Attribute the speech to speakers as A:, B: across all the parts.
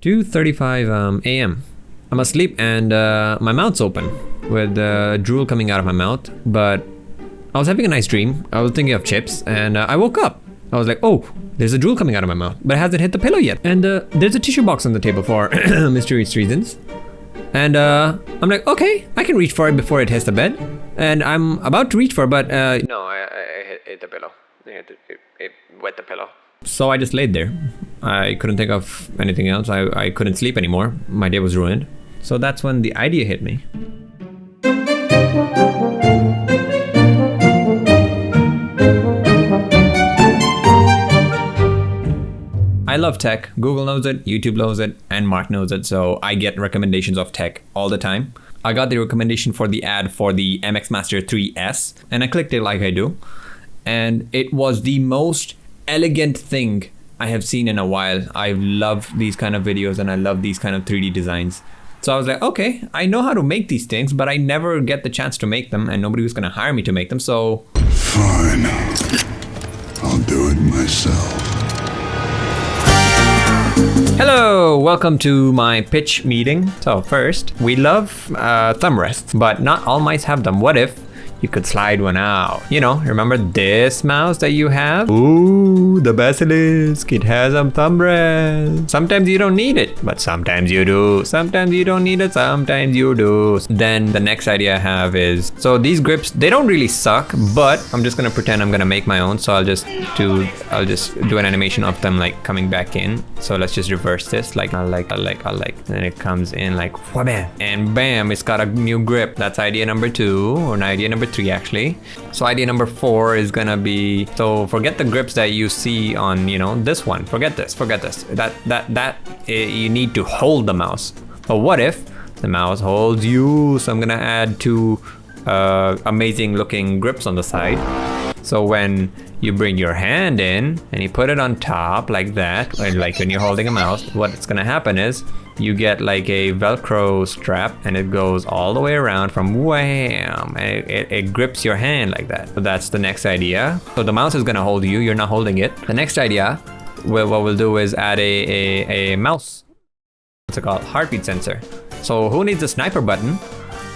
A: 2:35 a.m. I'm asleep and my mouth's open with drool coming out of my mouth, but I was having a nice dream. I was thinking of chips and I woke up. I was like, oh, there's a drool coming out of my mouth, but it hasn't hit the pillow yet. And there's a tissue box on the table for mysterious reasons. And I'm like, okay, I can reach for it before it hits the bed. And I'm about to reach for it, but no, I hit the pillow. It wet the pillow. So I just laid there. I couldn't think of anything else. I couldn't sleep anymore. My day was ruined. So that's when the idea hit me. I love tech. Google knows it, YouTube knows it, and Mark knows it. So I get recommendations of tech all the time. I got the recommendation for the ad for the MX Master 3S, and I clicked it like I do. And it was the most elegant thing I have seen in a while. I love these kind of videos and I love these kind of 3D designs. So I was like, okay, I know how to make these things, but I never get the chance to make them and nobody was gonna hire me to make them, so...
B: Fine, I'll do it myself.
A: Hello, welcome to my pitch meeting. So first, we love thumb rests, but not all mice have them. What if you could slide one out? You know, remember this mouse that you have? Ooh, the basilisk, it has a thumb rest. Sometimes you don't need it, but sometimes you do. Sometimes you don't need it, sometimes you do. Then the next idea I have is, so these grips, they don't really suck, but I'm just gonna pretend I'm gonna make my own. So I'll just do an animation of them like coming back in. So let's just reverse this, like, I like, and it comes in like, wha-bam, and bam, it's got a new grip. That's idea number 2, or idea number 3 actually. So idea number 4 is gonna be, so forget the grips that you see on, you know, this one. Forget this. That you need to hold the mouse. But what if the mouse holds you? So I'm gonna add 2 amazing looking grips on the side. So when you bring your hand in and you put it on top like that, like when you're holding a mouse, what's gonna happen is you get like a Velcro strap and it goes all the way around from wham, and it grips your hand like that. So that's the next idea. So the mouse is gonna hold you, you're not holding it. The next idea, what we'll do is add a mouse, what's it called, heartbeat sensor. So who needs a sniper button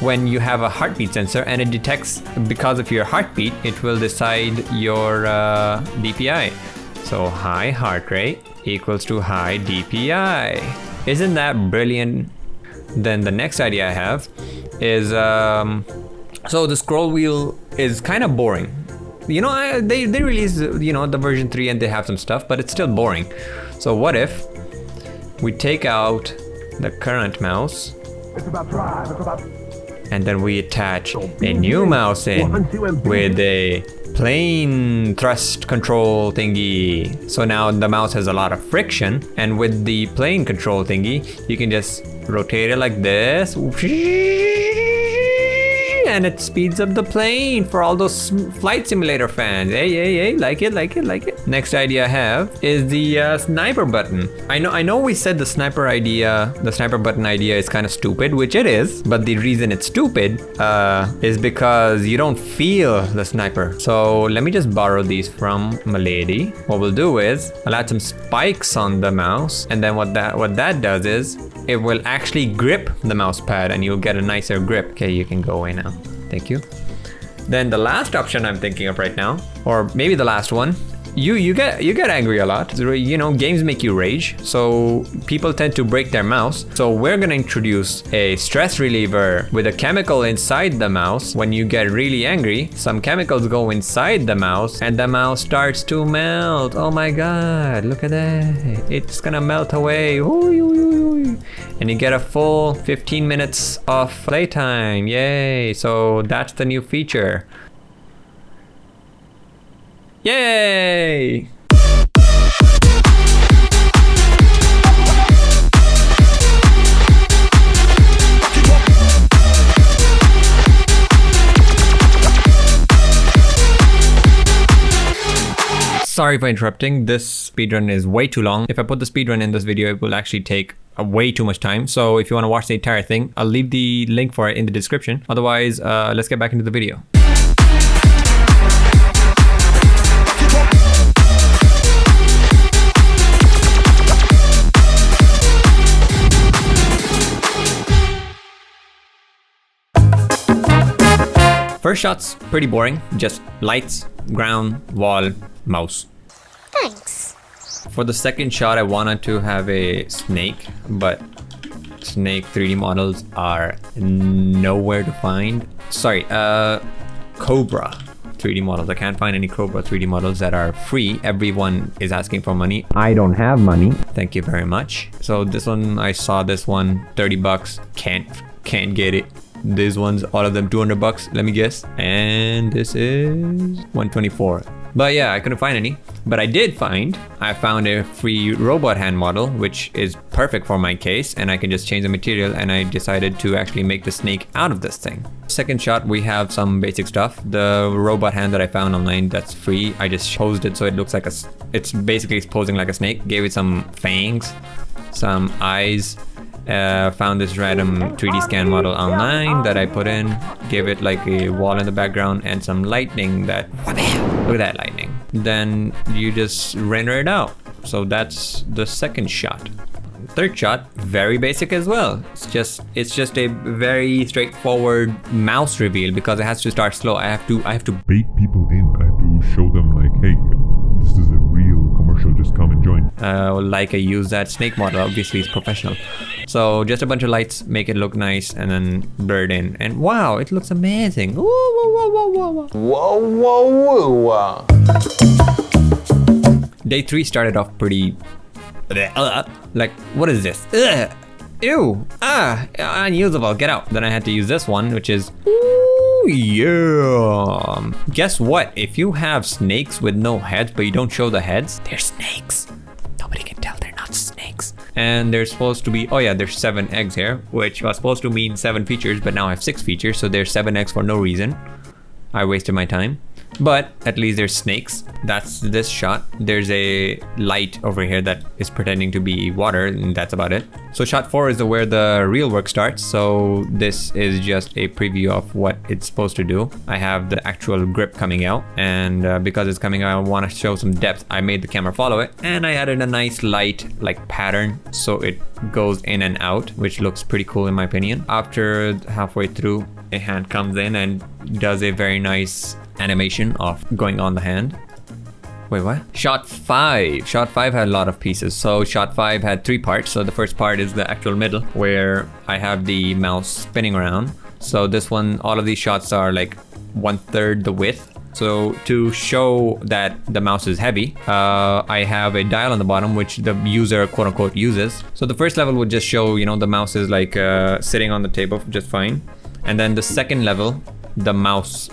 A: when you have a heartbeat sensor and it detects, because of your heartbeat, it will decide your DPI. So high heart rate equals to high DPI. Isn't that brilliant? Then the next idea I have is, so the scroll wheel is kind of boring. You know, they released, you know, the version 3 and they have some stuff, but it's still boring. So what if we take out the current mouse and then we attach a new mouse in with a plane thrust control thingy. So now the mouse has a lot of friction, and with the plane control thingy, you can just rotate it like this, and it speeds up the plane for all those flight simulator fans. Hey, like it. Next idea I have is the sniper button. I know we said the sniper button idea is kind of stupid, which it is, but the reason it's stupid is because you don't feel the sniper. So let me just borrow these from Milady. What we'll do is I'll add some spikes on the mouse, and then what that does is it will actually grip the mouse pad and you'll get a nicer grip. Okay, you can go away now. Thank you. Then the last option I'm thinking of right now, or maybe the last one, you get angry a lot. You know, games make you rage, so people tend to break their mouse. So we're gonna introduce a stress reliever with a chemical inside the mouse. When you get really angry, some chemicals go inside the mouse and the mouse starts to melt. Oh my god, look at that. It's gonna melt away. And you get a full 15 minutes of playtime. Yay. So that's the new feature. Yay! Sorry for interrupting. This speedrun is way too long. If I put the speedrun in this video, it will actually take way too much time. So if you want to watch the entire thing, I'll leave the link for it in the description. Otherwise, let's get back into the video. First shot's pretty boring. Just lights, ground, wall, mouse.
C: Thanks.
A: For the second shot, I wanted to have a snake, but snake 3D models are nowhere to find. Sorry, Cobra 3D models. I can't find any Cobra 3D models that are free. Everyone is asking for money. I don't have money. Thank you very much. So this one, I saw this one, 30 bucks. Can't get it. These ones, all of them 200 bucks, let me guess. And this is 124. But yeah, I couldn't find any. But I found a free robot hand model, which is perfect for my case, and I can just change the material, and I decided to actually make the snake out of this thing. Second shot, we have some basic stuff. The robot hand that I found online that's free, I just posed it so it looks like it's basically posing like a snake. Gave it some fangs, some eyes. Found this random 3D scan model online that I put in, gave it like a wall in the background and some lightning that, look at that lightning. Then you just render it out. So that's the second shot. Third shot, very basic as well. It's just a very straightforward mouse reveal because it has to start slow. I have to
B: Bait people in. I have to show them like, hey, this is a real commercial, just come and join.
A: like I use that snake model, obviously it's professional. So just a bunch of lights, make it look nice, and then blur it in. And wow, it looks amazing. Whoa, whoa, whoa, whoa, whoa, whoa. Whoa, whoa, whoa. Day 3 started off pretty... like, what is this? Ew, unusable, get out. Then I had to use this one, which is... Ooh, yeah. Guess what? If you have snakes with no heads, but you don't show the heads, they're snakes. Nobody can tell they're not snakes. And there's supposed to be, oh yeah, there's 7 eggs here, which was supposed to mean 7 features, but now I have 6 features, so there's 7 eggs for no reason. I wasted my time. But at least there's snakes. That's this shot. There's a light over here that is pretending to be water, and that's about it. So shot 4 is where the real work starts. So this is just a preview of what it's supposed to do. I have the actual grip coming out, and because it's coming out, I want to show some depth. I made the camera follow it, and I added a nice light like pattern so it goes in and out, which looks pretty cool in my opinion. After halfway through, a hand comes in and does a very nice animation of going on the hand. Wait, what? Shot 5. Shot 5 had a lot of pieces. So shot 5 had 3 parts. So the first part is the actual middle where I have the mouse spinning around. So this one, all of these shots are like 1/3 the width. So to show that the mouse is heavy, I have a dial on the bottom which the user quote unquote uses. So the first level would just show, you know, the mouse is like sitting on the table just fine. And then the second level, the mouse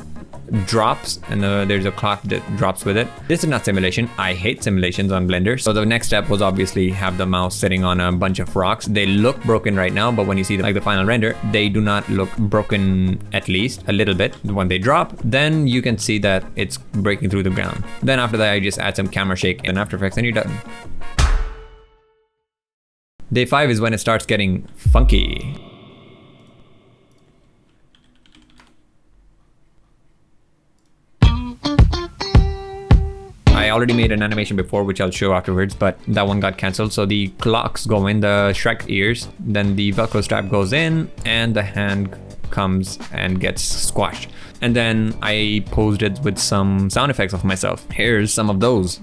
A: drops and there's a clock that drops with it. This is not simulation. I hate simulations on Blender. So the next step was obviously have the mouse sitting on a bunch of rocks. They look broken right now, but when you see like the final render, they do not look broken, at least a little bit. When they drop, then you can see that it's breaking through the ground. Then after that, I just add some camera shake and After Effects and you're done. Day 5 is when it starts getting funky. I already made an animation before, which I'll show afterwards, but that one got cancelled. So the clocks go in the Shrek ears, then the Velcro strap goes in, and the hand comes and gets squashed. And then I posed it with some sound effects of myself. Here's some of those.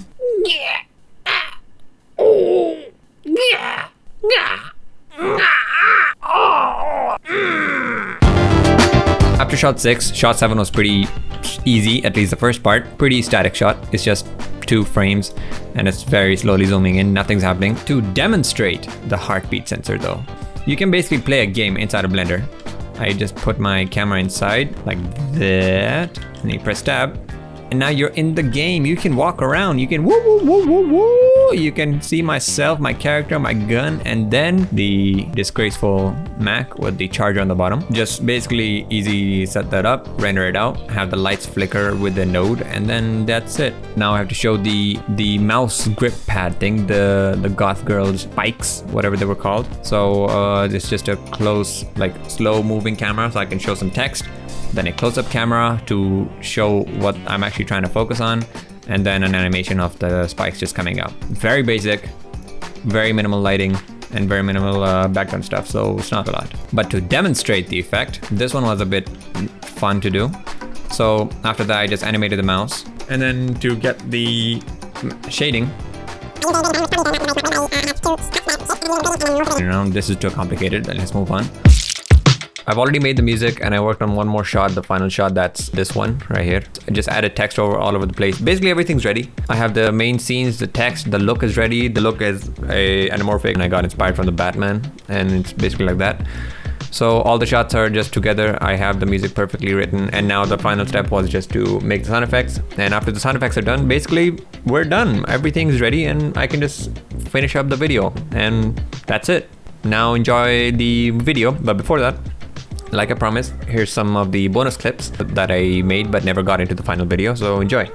A: After shot 6, shot 7 was pretty easy, at least the first part. Pretty static shot. It's just 2 frames and it's very slowly zooming in, nothing's happening. To demonstrate the heartbeat sensor though, you can basically play a game inside of Blender. I just put my camera inside like that, and you press tab, and now you're in the game. You can walk around, you can woo woo woo woo woo. You can see myself, my character, my gun, and then the disgraceful Mac with the charger on the bottom. Just basically easy set that up, render it out, have the lights flicker with the node, and then that's it. Now I have to show the mouse grip pad thing, the goth girls spikes, whatever they were called. So it's just a close, like slow moving camera, so I can show some text. Then a close-up camera to show what I'm actually trying to focus on, and then an animation of the spikes just coming out. Very basic, very minimal lighting, and very minimal background stuff, so it's not a lot. But to demonstrate the effect, this one was a bit fun to do. So after that, I just animated the mouse. And then to get the shading, this is too complicated. Let's move on. I've already made the music and I worked on one more shot, the final shot, that's this one right here. I just added text all over the place. Basically everything's ready. I have the main scenes, the text, the look is ready. The look is a anamorphic and I got inspired from the Batman and it's basically like that. So all the shots are just together. I have the music perfectly written and now the final step was just to make the sound effects. And after the sound effects are done, basically we're done. Everything's ready and I can just finish up the video and that's it. Now enjoy the video, but before that, like I promised, here's some of the bonus clips that I made but never got into the final video, so enjoy.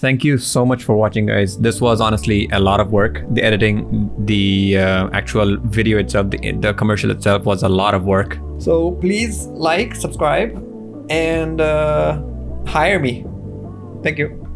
A: Thank you so much for watching, guys. This was honestly a lot of work. The editing, the actual video itself, the commercial itself was a lot of work. So please like, subscribe, and hire me. Thank you.